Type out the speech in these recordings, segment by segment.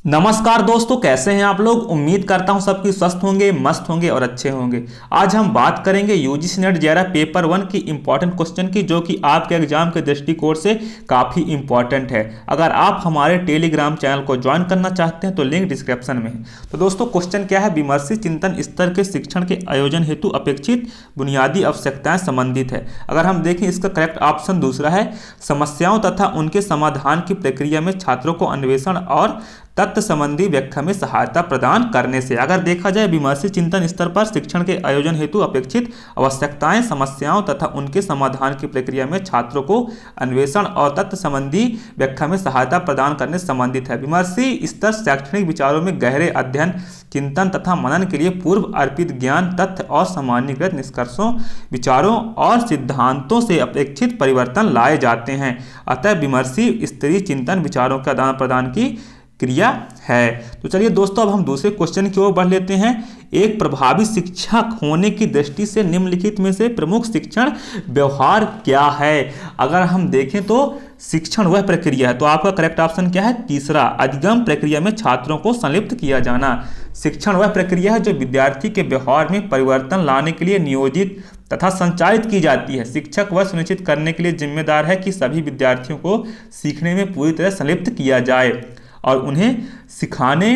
नमस्कार दोस्तों, कैसे हैं आप लोग। उम्मीद करता हूं सबकी स्वस्थ होंगे, मस्त होंगे और अच्छे होंगे। आज हम बात करेंगे यूजीसी नेट जेआरएफ पेपर 1 की इंपॉर्टेंट क्वेश्चन की, जो कि आपके एग्जाम के दृष्टिकोण से काफ़ी इंपॉर्टेंट है। अगर आप हमारे टेलीग्राम चैनल को ज्वाइन करना चाहते हैं तो लिंक डिस्क्रिप्शन में है। तो दोस्तों क्वेश्चन क्या है, विमर्शी चिंतन स्तर के शिक्षण के आयोजन हेतु अपेक्षित बुनियादी आवश्यकताएं संबंधित है। अगर हम देखें इसका करेक्ट ऑप्शन दूसरा है, समस्याओं तथा उनके समाधान की प्रक्रिया में छात्रों को अन्वेषण और तत्व संबंधी व्याख्या में सहायता प्रदान करने से। अगर देखा जाए विमर्शी चिंतन स्तर पर शिक्षण के आयोजन हेतु अपेक्षित आवश्यकताएं समस्याओं तथा उनके समाधान की प्रक्रिया में छात्रों को अन्वेषण और तत्व संबंधी व्याख्या में सहायता प्रदान करने से संबंधित है। विमर्शी स्तर शैक्षणिक विचारों में गहरे अध्ययन, चिंतन तथा मनन के लिए पूर्व अर्पित ज्ञान, तथ्य और सामान्यीकृत निष्कर्षों, विचारों और सिद्धांतों से अपेक्षित परिवर्तन लाए जाते हैं। अतः विमर्शी स्तरीय चिंतन विचारों के आदान प्रदान की क्रिया है। तो चलिए दोस्तों, अब हम दूसरे क्वेश्चन की ओर बढ़ लेते हैं। एक प्रभावी शिक्षक होने की दृष्टि से निम्नलिखित में से प्रमुख शिक्षण व्यवहार क्या है। अगर हम देखें तो शिक्षण वह प्रक्रिया है, तो आपका करेक्ट ऑप्शन क्या है, तीसरा, अधिगम प्रक्रिया में छात्रों को संलिप्त किया जाना। शिक्षण वह प्रक्रिया है जो विद्यार्थी के व्यवहार में परिवर्तन लाने के लिए नियोजित तथा संचालित की जाती है। शिक्षक वह सुनिश्चित करने के लिए जिम्मेदार है कि सभी विद्यार्थियों को सीखने में पूरी तरह संलिप्त किया जाए और उन्हें सिखाने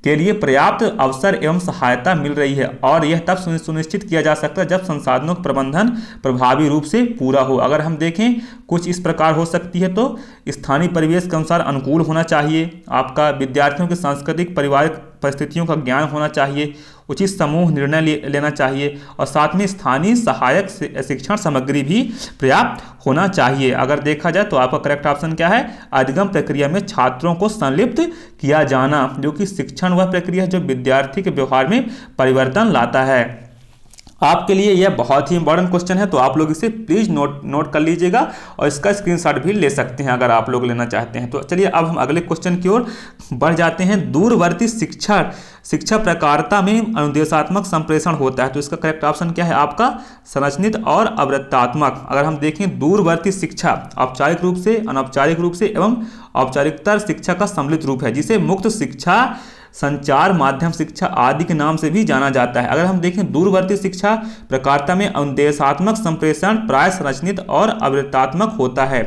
के लिए पर्याप्त अवसर एवं सहायता मिल रही है, और यह तब सुनिश्चित किया जा सकता है जब संसाधनों का प्रबंधन प्रभावी रूप से पूरा हो। अगर हम देखें कुछ इस प्रकार हो सकती है, तो स्थानीय परिवेश के अनुसार अनुकूल होना चाहिए, आपका विद्यार्थियों के सांस्कृतिक पारिवारिक परिस्थितियों का ज्ञान होना चाहिए, उचित समूह निर्णय लेना चाहिए, और साथ में स्थानीय सहायक शिक्षण सामग्री भी पर्याप्त होना चाहिए। अगर देखा जाए तो आपका करेक्ट ऑप्शन क्या है, अधिगम प्रक्रिया में छात्रों को संलिप्त किया जाना, जो कि शिक्षण वह प्रक्रिया है जो विद्यार्थी के व्यवहार में परिवर्तन लाता है। आपके लिए यह बहुत ही इंपॉर्टेंट क्वेश्चन है, तो आप लोग इसे प्लीज नोट कर लीजिएगा और इसका स्क्रीनशॉट भी ले सकते हैं अगर आप लोग लेना चाहते हैं। तो चलिए अब हम अगले क्वेश्चन की ओर बढ़ जाते हैं। दूरवर्ती शिक्षा प्रकारता में अनुदेशात्मक संप्रेषण होता है, तो इसका करेक्ट ऑप्शन क्या है आपका, संरचित और अवृत्तात्मक। अगर हम देखें दूरवर्ती शिक्षा औपचारिक रूप से, अनौपचारिक रूप से एवं औपचारिकतर शिक्षा का सम्मिलित रूप है, जिसे मुक्त शिक्षा, संचार माध्यम शिक्षा आदि के नाम से भी जाना जाता है। अगर हम देखें दूरवर्ती शिक्षा प्रकारता में अनुदेशात्मक संप्रेषण प्राय संरचित और अवृत्तात्मक होता है।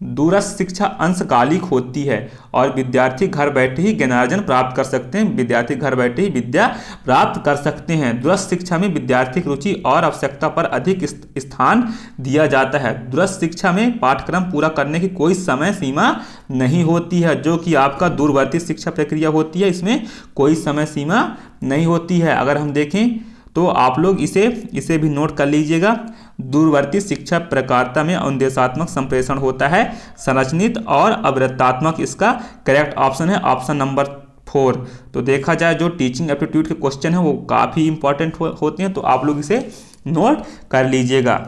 दूरस्थ शिक्षा अंशकालिक होती है और विद्यार्थी घर बैठे ही ज्ञानार्जन प्राप्त कर सकते हैं, विद्यार्थी घर बैठे ही विद्या प्राप्त कर सकते हैं। दूरस्थ शिक्षा में विद्यार्थी की रुचि और आवश्यकता पर अधिक स्थान दिया जाता है। दूरस्थ शिक्षा में पाठ्यक्रम पूरा करने की कोई समय सीमा नहीं होती है, जो कि आपका दूरवर्ती शिक्षा प्रक्रिया होती है, इसमें कोई समय सीमा नहीं होती है। अगर हम देखें तो आप लोग इसे भी नोट कर लीजिएगा। दूरवर्ती शिक्षा प्रकारता में अनुदेशात्मक संप्रेषण होता है, संरचित और अवृत्तात्मक। इसका करेक्ट ऑप्शन है ऑप्शन नंबर 4। तो देखा जाए जो टीचिंग एप्टीट्यूड के क्वेश्चन है वो काफ़ी इंपॉर्टेंट होते हैं, तो आप लोग इसे नोट कर लीजिएगा।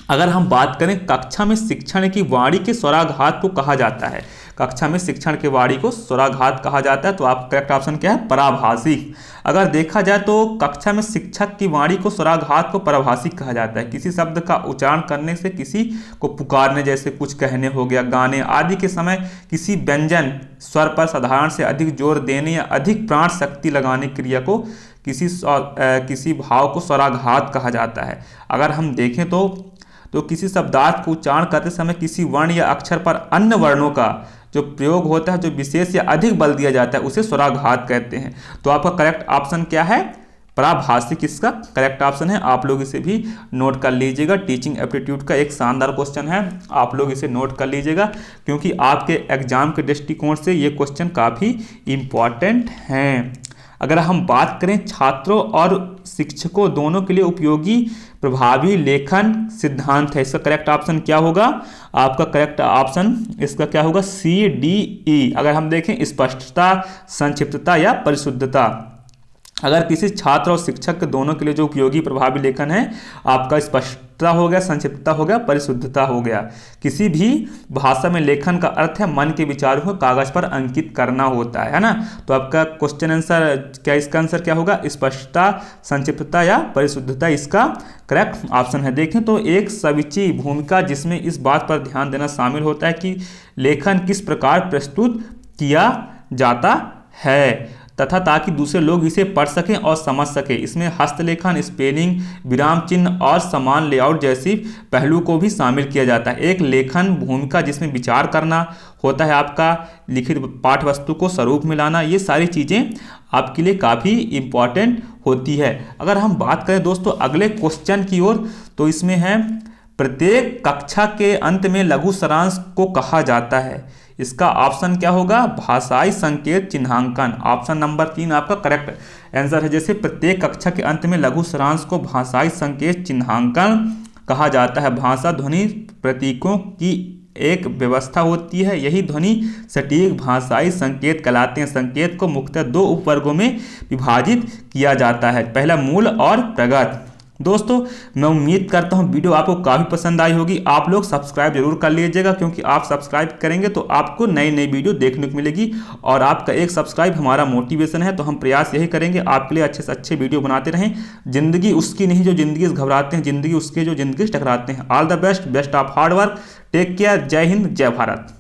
अगर हम बात करें कक्षा में शिक्षण की वाणी के स्वराघात को कहा जाता है, कक्षा में शिक्षण के वाणी को स्वराघात कहा जाता है, तो आप करेक्ट ऑप्शन क्या है, पराभाषिक। अगर देखा जाए तो कक्षा में शिक्षक की वाणी को स्वराघात को पराभाषिक कहा जाता है। किसी शब्द का उच्चारण करने से, किसी को पुकारने जैसे कुछ कहने हो गया, गाने आदि के समय किसी व्यंजन स्वर पर साधारण से अधिक जोर देने या अधिक प्राण शक्ति लगाने क्रिया को किसी भाव को स्वराघात कहा जाता है। अगर हम देखें तो किसी शब्दार्थ को उच्चारण करते समय किसी वर्ण या अक्षर पर अन्य वर्णों का जो प्रयोग होता है, जो विशेष या अधिक बल दिया जाता है, उसे स्वराघात कहते हैं। तो आपका करेक्ट ऑप्शन क्या है, पराभाषिक इसका करेक्ट ऑप्शन है। आप लोग इसे भी नोट कर लीजिएगा। टीचिंग एप्टीट्यूड का एक शानदार क्वेश्चन है, आप लोग इसे नोट कर लीजिएगा, क्योंकि आपके एग्जाम के दृष्टिकोण से ये क्वेश्चन काफ़ी इम्पॉर्टेंट हैं। अगर हम बात करें छात्रों और शिक्षकों दोनों के लिए उपयोगी प्रभावी लेखन सिद्धांत है, इसका करेक्ट ऑप्शन क्या होगा, आपका करेक्ट ऑप्शन इसका क्या होगा, CDE। अगर हम देखें स्पष्टता, संक्षिप्तता या परिशुद्धता। अगर किसी छात्र और शिक्षक दोनों के लिए जो उपयोगी प्रभावी लेखन है, आपका स्पष्टता हो गया, संक्षिप्तता हो गया, परिशुद्धता हो गया। किसी भी भाषा में लेखन का अर्थ है मन के विचारों को कागज पर अंकित करना होता है ना। तो आपका क्वेश्चन आंसर क्या, इसका आंसर क्या होगा, स्पष्टता, संक्षिप्तता या परिशुद्धता इसका करेक्ट ऑप्शन है। देखें तो एक सविची भूमिका जिसमें इस बात पर ध्यान देना शामिल होता है कि लेखन किस प्रकार प्रस्तुत किया जाता है तथा ताकि दूसरे लोग इसे पढ़ सकें और समझ सकें। इसमें हस्तलेखन, स्पेलिंग, विराम चिन्ह और समान लेआउट जैसी पहलू को भी शामिल किया जाता है। एक लेखन भूमिका जिसमें विचार करना होता है, आपका लिखित पाठ वस्तु को स्वरूप में लाना, ये सारी चीज़ें आपके लिए काफ़ी इम्पॉर्टेंट होती है। अगर हम बात करें दोस्तों अगले क्वेश्चन की ओर, तो इसमें है प्रत्येक कक्षा के अंत में लघु सारांश को कहा जाता है। इसका ऑप्शन क्या होगा? भाषाई संकेत चिन्हांकन। ऑप्शन नंबर 3 आपका करेक्ट आंसर है। जैसे प्रत्येक कक्षा के अंत में लघु सारांश को भाषाई संकेत चिन्हांकन कहा जाता है। भाषा ध्वनि प्रतीकों की एक व्यवस्था होती है, यही ध्वनि सटीक भाषाई संकेत कहलाते हैं। संकेत को मुख्यतः 2 उपवर्गों में विभाजित किया जाता है, पहला मूल और प्रगत। दोस्तों मैं उम्मीद करता हूं वीडियो आपको काफ़ी पसंद आई होगी। आप लोग सब्सक्राइब जरूर कर लीजिएगा, क्योंकि आप सब्सक्राइब करेंगे तो आपको नई नई वीडियो देखने को मिलेगी और आपका एक सब्सक्राइब हमारा मोटिवेशन है। तो हम प्रयास यही करेंगे आपके लिए अच्छे से अच्छे वीडियो बनाते रहें। जिंदगी उसकी नहीं जो जिंदगी से घबराते हैं, जिंदगी उसके जो जिंदगी से टकराते हैं। All the best, best of hard work, take care, जय हिंद, जय भारत।